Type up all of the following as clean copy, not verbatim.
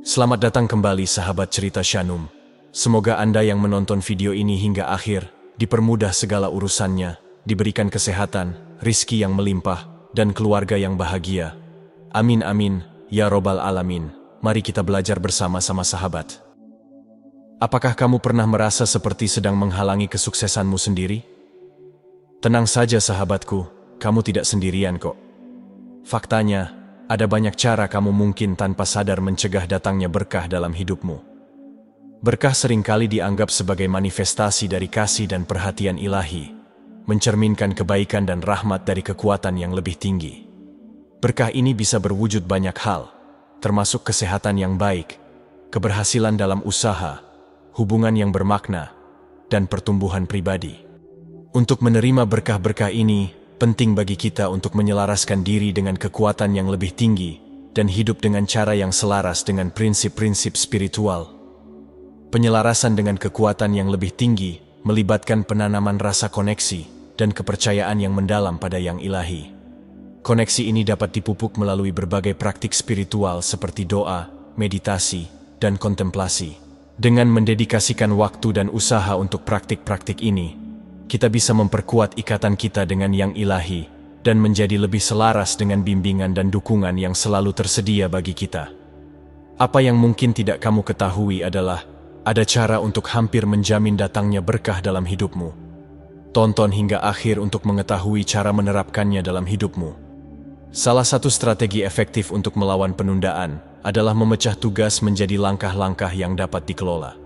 Selamat datang kembali sahabat cerita Shanum. Semoga Anda yang menonton video ini hingga akhir, dipermudah segala urusannya, diberikan kesehatan, rizki yang melimpah, dan keluarga yang bahagia. Amin amin, ya robbal alamin. Mari kita belajar bersama-sama sahabat. Apakah kamu pernah merasa seperti sedang menghalangi kesuksesanmu sendiri? Tenang saja sahabatku, kamu tidak sendirian kok. Faktanya, ada banyak cara kamu mungkin tanpa sadar mencegah datangnya berkah dalam hidupmu. Berkah seringkali dianggap sebagai manifestasi dari kasih dan perhatian ilahi, mencerminkan kebaikan dan rahmat dari kekuatan yang lebih tinggi. Berkah ini bisa berwujud banyak hal, termasuk kesehatan yang baik, keberhasilan dalam usaha, hubungan yang bermakna, dan pertumbuhan pribadi. Untuk menerima berkah-berkah ini, penting bagi kita untuk menyelaraskan diri dengan kekuatan yang lebih tinggi dan hidup dengan cara yang selaras dengan prinsip-prinsip spiritual. Penyelarasan dengan kekuatan yang lebih tinggi melibatkan penanaman rasa koneksi dan kepercayaan yang mendalam pada yang ilahi. Koneksi ini dapat dipupuk melalui berbagai praktik spiritual seperti doa, meditasi, dan kontemplasi. Dengan mendedikasikan waktu dan usaha untuk praktik-praktik ini, kita bisa memperkuat ikatan kita dengan yang ilahi dan menjadi lebih selaras dengan bimbingan dan dukungan yang selalu tersedia bagi kita. Apa yang mungkin tidak kamu ketahui adalah ada cara untuk hampir menjamin datangnya berkah dalam hidupmu. Tonton hingga akhir untuk mengetahui cara menerapkannya dalam hidupmu. Salah satu strategi efektif untuk melawan penundaan adalah memecah tugas menjadi langkah-langkah yang dapat dikelola.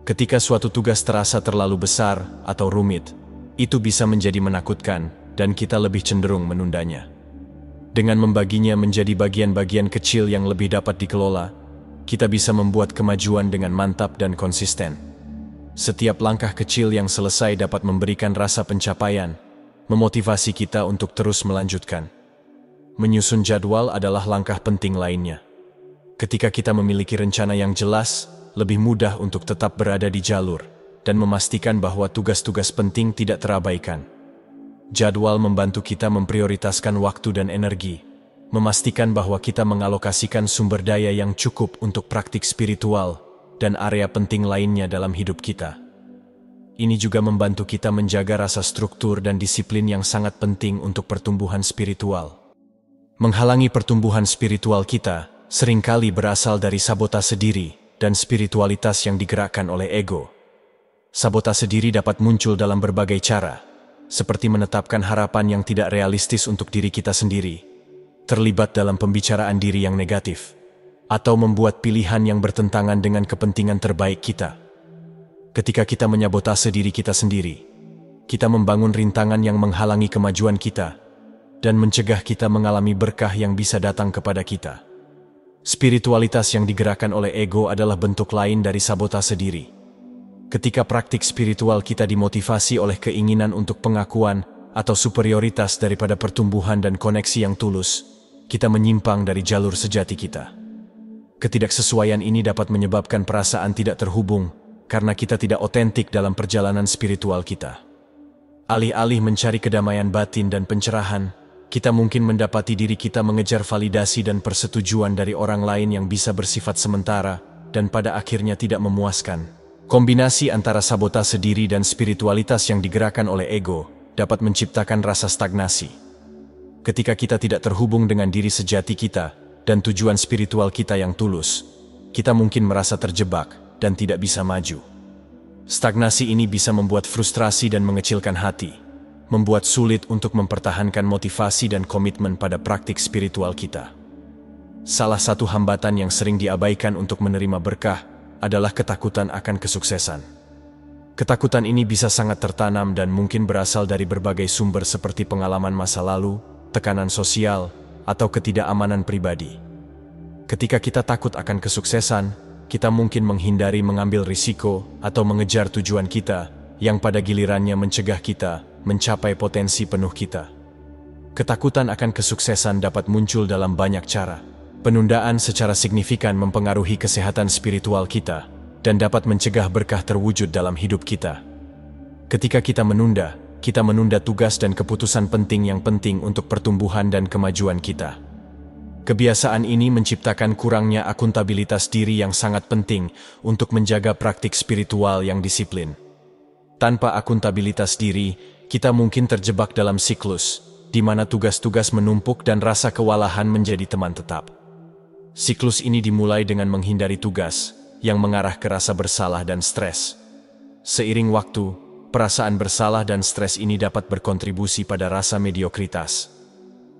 Ketika suatu tugas terasa terlalu besar atau rumit, itu bisa menjadi menakutkan dan kita lebih cenderung menundanya. Dengan membaginya menjadi bagian-bagian kecil yang lebih dapat dikelola, kita bisa membuat kemajuan dengan mantap dan konsisten. Setiap langkah kecil yang selesai dapat memberikan rasa pencapaian, memotivasi kita untuk terus melanjutkan. Menyusun jadwal adalah langkah penting lainnya. Ketika kita memiliki rencana yang jelas, lebih mudah untuk tetap berada di jalur dan memastikan bahwa tugas-tugas penting tidak terabaikan. Jadwal membantu kita memprioritaskan waktu dan energi, memastikan bahwa kita mengalokasikan sumber daya yang cukup untuk praktik spiritual dan area penting lainnya dalam hidup kita. Ini juga membantu kita menjaga rasa struktur dan disiplin yang sangat penting untuk pertumbuhan spiritual. Menghalangi pertumbuhan spiritual kita seringkali berasal dari sabotase diri dan spiritualitas yang digerakkan oleh ego. Sabotase diri dapat muncul dalam berbagai cara, seperti menetapkan harapan yang tidak realistis untuk diri kita sendiri, terlibat dalam pembicaraan diri yang negatif, atau membuat pilihan yang bertentangan dengan kepentingan terbaik kita. Ketika kita menyabotase diri kita sendiri, kita membangun rintangan yang menghalangi kemajuan kita dan mencegah kita mengalami berkah yang bisa datang kepada kita. Spiritualitas yang digerakkan oleh ego adalah bentuk lain dari sabotase diri. Ketika praktik spiritual kita dimotivasi oleh keinginan untuk pengakuan atau superioritas daripada pertumbuhan dan koneksi yang tulus, kita menyimpang dari jalur sejati kita. Ketidaksesuaian ini dapat menyebabkan perasaan tidak terhubung karena kita tidak otentik dalam perjalanan spiritual kita. Alih-alih mencari kedamaian batin dan pencerahan, kita mungkin mendapati diri kita mengejar validasi dan persetujuan dari orang lain yang bisa bersifat sementara dan pada akhirnya tidak memuaskan. Kombinasi antara sabotase diri dan spiritualitas yang digerakkan oleh ego dapat menciptakan rasa stagnasi. Ketika kita tidak terhubung dengan diri sejati kita dan tujuan spiritual kita yang tulus, kita mungkin merasa terjebak dan tidak bisa maju. Stagnasi ini bisa membuat frustrasi dan mengecilkan hati, membuat sulit untuk mempertahankan motivasi dan komitmen pada praktik spiritual kita. Salah satu hambatan yang sering diabaikan untuk menerima berkah adalah ketakutan akan kesuksesan. Ketakutan ini bisa sangat tertanam dan mungkin berasal dari berbagai sumber seperti pengalaman masa lalu, tekanan sosial, atau ketidakamanan pribadi. Ketika kita takut akan kesuksesan, kita mungkin menghindari mengambil risiko atau mengejar tujuan kita, yang pada gilirannya mencegah kita mencapai potensi penuh kita. Ketakutan akan kesuksesan dapat muncul dalam banyak cara. Penundaan secara signifikan mempengaruhi kesehatan spiritual kita dan dapat mencegah berkah terwujud dalam hidup kita. Ketika kita menunda tugas dan keputusan penting yang penting untuk pertumbuhan dan kemajuan kita. Kebiasaan ini menciptakan kurangnya akuntabilitas diri yang sangat penting untuk menjaga praktik spiritual yang disiplin. Tanpa akuntabilitas diri, kita mungkin terjebak dalam siklus, di mana tugas-tugas menumpuk dan rasa kewalahan menjadi teman tetap. Siklus ini dimulai dengan menghindari tugas, yang mengarah ke rasa bersalah dan stres. Seiring waktu, perasaan bersalah dan stres ini dapat berkontribusi pada rasa mediokritas.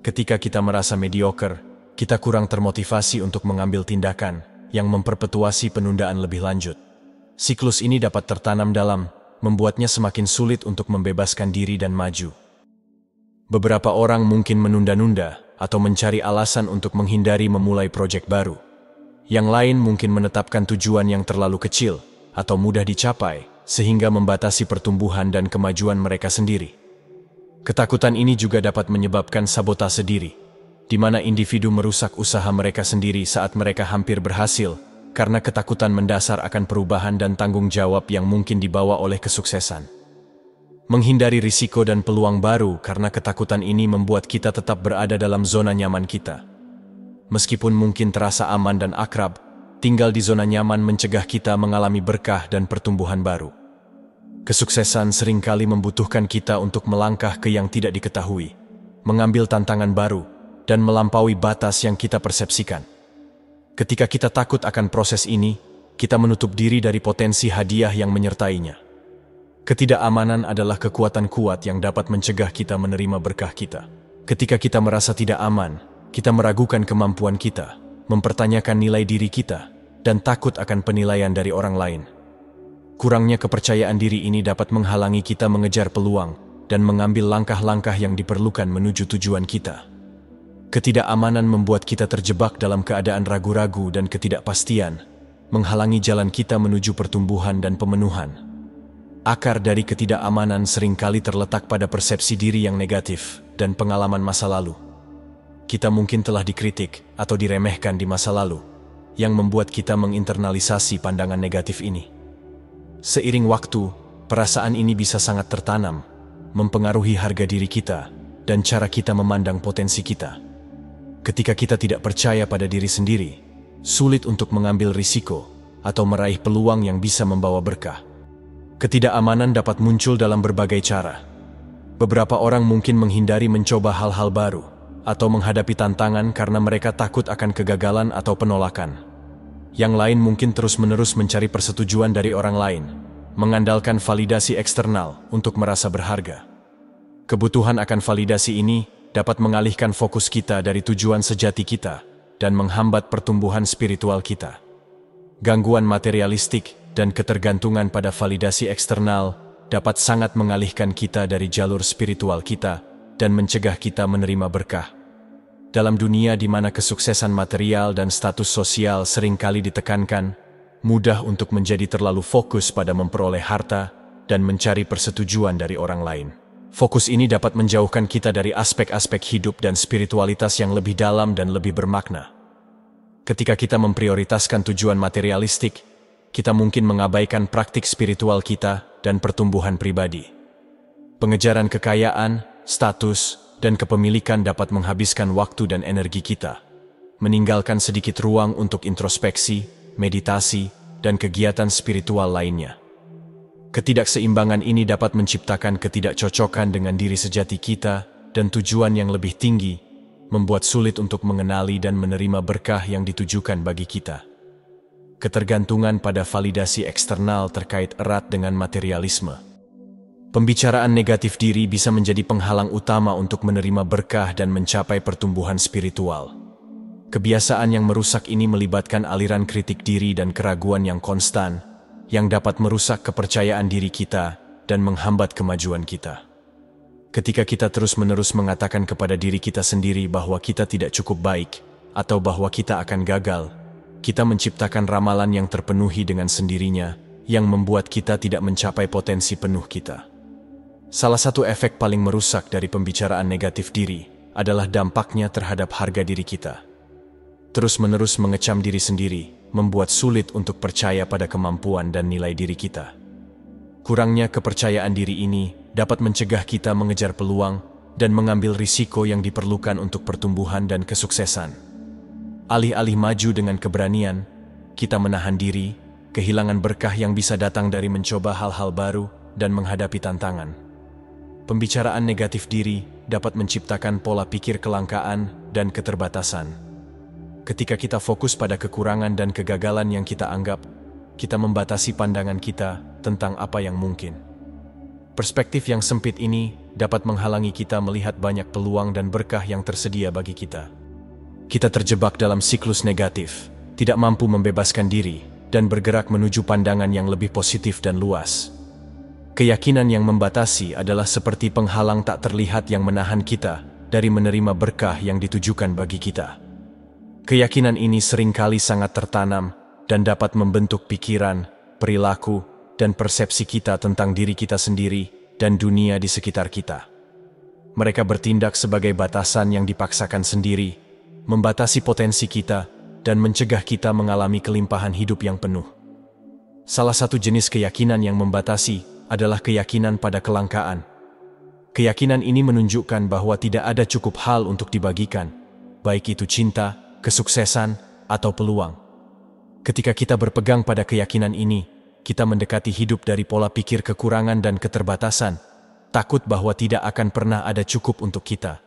Ketika kita merasa mediocre, kita kurang termotivasi untuk mengambil tindakan yang memperpetuasi penundaan lebih lanjut. Siklus ini dapat tertanam dalam, membuatnya semakin sulit untuk membebaskan diri dan maju. Beberapa orang mungkin menunda-nunda atau mencari alasan untuk menghindari memulai proyek baru. Yang lain mungkin menetapkan tujuan yang terlalu kecil atau mudah dicapai, sehingga membatasi pertumbuhan dan kemajuan mereka sendiri. Ketakutan ini juga dapat menyebabkan sabotase diri, di mana individu merusak usaha mereka sendiri saat mereka hampir berhasil, karena ketakutan mendasar akan perubahan dan tanggung jawab yang mungkin dibawa oleh kesuksesan. Menghindari risiko dan peluang baru karena ketakutan ini membuat kita tetap berada dalam zona nyaman kita. Meskipun mungkin terasa aman dan akrab, tinggal di zona nyaman mencegah kita mengalami berkah dan pertumbuhan baru. Kesuksesan seringkali membutuhkan kita untuk melangkah ke yang tidak diketahui, mengambil tantangan baru, dan melampaui batas yang kita persepsikan. Ketika kita takut akan proses ini, kita menutup diri dari potensi hadiah yang menyertainya. Ketidakamanan adalah kekuatan kuat yang dapat mencegah kita menerima berkah kita. Ketika kita merasa tidak aman, kita meragukan kemampuan kita, mempertanyakan nilai diri kita, dan takut akan penilaian dari orang lain. Kurangnya kepercayaan diri ini dapat menghalangi kita mengejar peluang dan mengambil langkah-langkah yang diperlukan menuju tujuan kita. Ketidakamanan membuat kita terjebak dalam keadaan ragu-ragu dan ketidakpastian, menghalangi jalan kita menuju pertumbuhan dan pemenuhan. Akar dari ketidakamanan seringkali terletak pada persepsi diri yang negatif dan pengalaman masa lalu. Kita mungkin telah dikritik atau diremehkan di masa lalu, yang membuat kita menginternalisasi pandangan negatif ini. Seiring waktu, perasaan ini bisa sangat tertanam, mempengaruhi harga diri kita dan cara kita memandang potensi kita. Ketika kita tidak percaya pada diri sendiri, sulit untuk mengambil risiko atau meraih peluang yang bisa membawa berkah. Ketidakamanan dapat muncul dalam berbagai cara. Beberapa orang mungkin menghindari mencoba hal-hal baru atau menghadapi tantangan karena mereka takut akan kegagalan atau penolakan. Yang lain mungkin terus-menerus mencari persetujuan dari orang lain, mengandalkan validasi eksternal untuk merasa berharga. Kebutuhan akan validasi ini dapat mengalihkan fokus kita dari tujuan sejati kita dan menghambat pertumbuhan spiritual kita. Gangguan materialistik dan ketergantungan pada validasi eksternal dapat sangat mengalihkan kita dari jalur spiritual kita dan mencegah kita menerima berkah. Dalam dunia di mana kesuksesan material dan status sosial seringkali ditekankan, mudah untuk menjadi terlalu fokus pada memperoleh harta dan mencari persetujuan dari orang lain. Fokus ini dapat menjauhkan kita dari aspek-aspek hidup dan spiritualitas yang lebih dalam dan lebih bermakna. Ketika kita memprioritaskan tujuan materialistik, kita mungkin mengabaikan praktik spiritual kita dan pertumbuhan pribadi. Pengejaran kekayaan, status, dan kepemilikan dapat menghabiskan waktu dan energi kita, meninggalkan sedikit ruang untuk introspeksi, meditasi, dan kegiatan spiritual lainnya. Ketidakseimbangan ini dapat menciptakan ketidakcocokan dengan diri sejati kita dan tujuan yang lebih tinggi, membuat sulit untuk mengenali dan menerima berkah yang ditujukan bagi kita. Ketergantungan pada validasi eksternal terkait erat dengan materialisme. Pembicaraan negatif diri bisa menjadi penghalang utama untuk menerima berkah dan mencapai pertumbuhan spiritual. Kebiasaan yang merusak ini melibatkan aliran kritik diri dan keraguan yang konstan, yang dapat merusak kepercayaan diri kita dan menghambat kemajuan kita. Ketika kita terus-menerus mengatakan kepada diri kita sendiri bahwa kita tidak cukup baik atau bahwa kita akan gagal, kita menciptakan ramalan yang terpenuhi dengan sendirinya yang membuat kita tidak mencapai potensi penuh kita. Salah satu efek paling merusak dari pembicaraan negatif diri adalah dampaknya terhadap harga diri kita. Terus-menerus mengecam diri sendiri membuat sulit untuk percaya pada kemampuan dan nilai diri kita. Kurangnya kepercayaan diri ini dapat mencegah kita mengejar peluang dan mengambil risiko yang diperlukan untuk pertumbuhan dan kesuksesan. Alih-alih maju dengan keberanian, kita menahan diri, kehilangan berkah yang bisa datang dari mencoba hal-hal baru dan menghadapi tantangan. Pembicaraan negatif diri dapat menciptakan pola pikir kelangkaan dan keterbatasan. Ketika kita fokus pada kekurangan dan kegagalan yang kita anggap, kita membatasi pandangan kita tentang apa yang mungkin. Perspektif yang sempit ini dapat menghalangi kita melihat banyak peluang dan berkah yang tersedia bagi kita. Kita terjebak dalam siklus negatif, tidak mampu membebaskan diri, dan bergerak menuju pandangan yang lebih positif dan luas. Keyakinan yang membatasi adalah seperti penghalang tak terlihat yang menahan kita dari menerima berkah yang ditujukan bagi kita. Keyakinan ini seringkali sangat tertanam dan dapat membentuk pikiran, perilaku, dan persepsi kita tentang diri kita sendiri dan dunia di sekitar kita. Mereka bertindak sebagai batasan yang dipaksakan sendiri, membatasi potensi kita, dan mencegah kita mengalami kelimpahan hidup yang penuh. Salah satu jenis keyakinan yang membatasi adalah keyakinan pada kelangkaan. Keyakinan ini menunjukkan bahwa tidak ada cukup hal untuk dibagikan, baik itu cinta, kesuksesan, atau peluang. Ketika kita berpegang pada keyakinan ini, kita mendekati hidup dari pola pikir kekurangan dan keterbatasan, takut bahwa tidak akan pernah ada cukup untuk kita.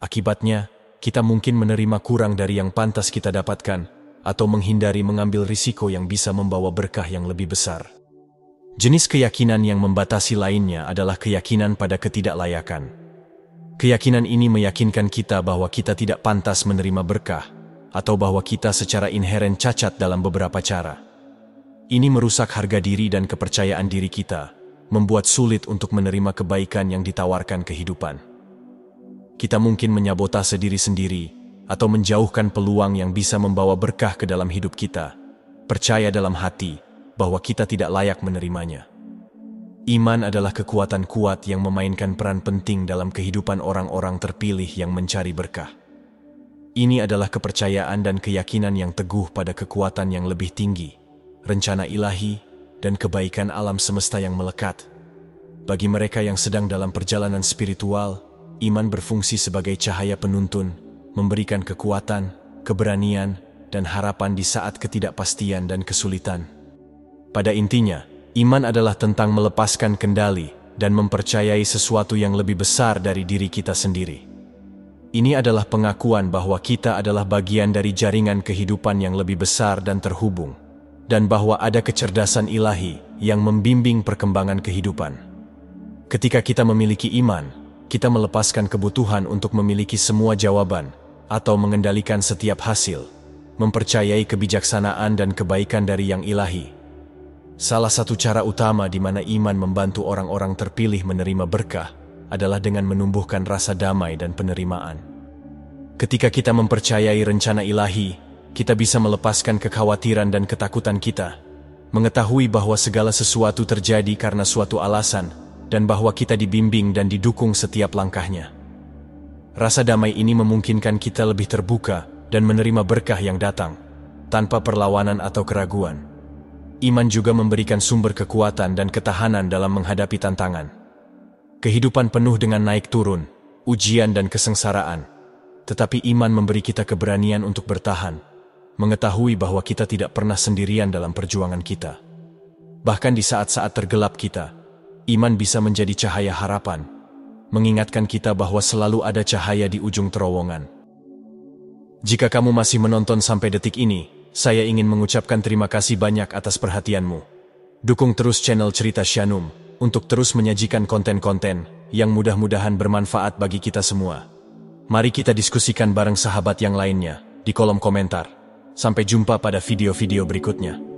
Akibatnya, kita mungkin menerima kurang dari yang pantas kita dapatkan, atau menghindari mengambil risiko yang bisa membawa berkah yang lebih besar. Jenis keyakinan yang membatasi lainnya adalah keyakinan pada ketidaklayakan. Keyakinan ini meyakinkan kita bahwa kita tidak pantas menerima berkah, atau bahwa kita secara inheren cacat dalam beberapa cara. Ini merusak harga diri dan kepercayaan diri kita, membuat sulit untuk menerima kebaikan yang ditawarkan kehidupan. Kita mungkin menyabotase diri sendiri, atau menjauhkan peluang yang bisa membawa berkah ke dalam hidup kita, percaya dalam hati bahwa kita tidak layak menerimanya. Iman adalah kekuatan kuat yang memainkan peran penting dalam kehidupan orang-orang terpilih yang mencari berkah. Ini adalah kepercayaan dan keyakinan yang teguh pada kekuatan yang lebih tinggi, rencana ilahi, dan kebaikan alam semesta yang melekat. Bagi mereka yang sedang dalam perjalanan spiritual, iman berfungsi sebagai cahaya penuntun, memberikan kekuatan, keberanian, dan harapan di saat ketidakpastian dan kesulitan. Pada intinya, iman adalah tentang melepaskan kendali dan mempercayai sesuatu yang lebih besar dari diri kita sendiri. Ini adalah pengakuan bahwa kita adalah bagian dari jaringan kehidupan yang lebih besar dan terhubung, dan bahwa ada kecerdasan ilahi yang membimbing perkembangan kehidupan. Ketika kita memiliki iman, kita melepaskan kebutuhan untuk memiliki semua jawaban atau mengendalikan setiap hasil, mempercayai kebijaksanaan dan kebaikan dari yang ilahi. Salah satu cara utama di mana iman membantu orang-orang terpilih menerima berkah adalah dengan menumbuhkan rasa damai dan penerimaan. Ketika kita mempercayai rencana ilahi, kita bisa melepaskan kekhawatiran dan ketakutan kita, mengetahui bahwa segala sesuatu terjadi karena suatu alasan, dan bahwa kita dibimbing dan didukung setiap langkahnya. Rasa damai ini memungkinkan kita lebih terbuka dan menerima berkah yang datang, tanpa perlawanan atau keraguan. Iman juga memberikan sumber kekuatan dan ketahanan dalam menghadapi tantangan. Kehidupan penuh dengan naik turun, ujian dan kesengsaraan, tetapi iman memberi kita keberanian untuk bertahan, mengetahui bahwa kita tidak pernah sendirian dalam perjuangan kita. Bahkan di saat-saat tergelap kita, iman bisa menjadi cahaya harapan, mengingatkan kita bahwa selalu ada cahaya di ujung terowongan. Jika kamu masih menonton sampai detik ini, saya ingin mengucapkan terima kasih banyak atas perhatianmu. Dukung terus channel Cerita Shanum untuk terus menyajikan konten-konten yang mudah-mudahan bermanfaat bagi kita semua. Mari kita diskusikan bareng sahabat yang lainnya di kolom komentar. Sampai jumpa pada video-video berikutnya.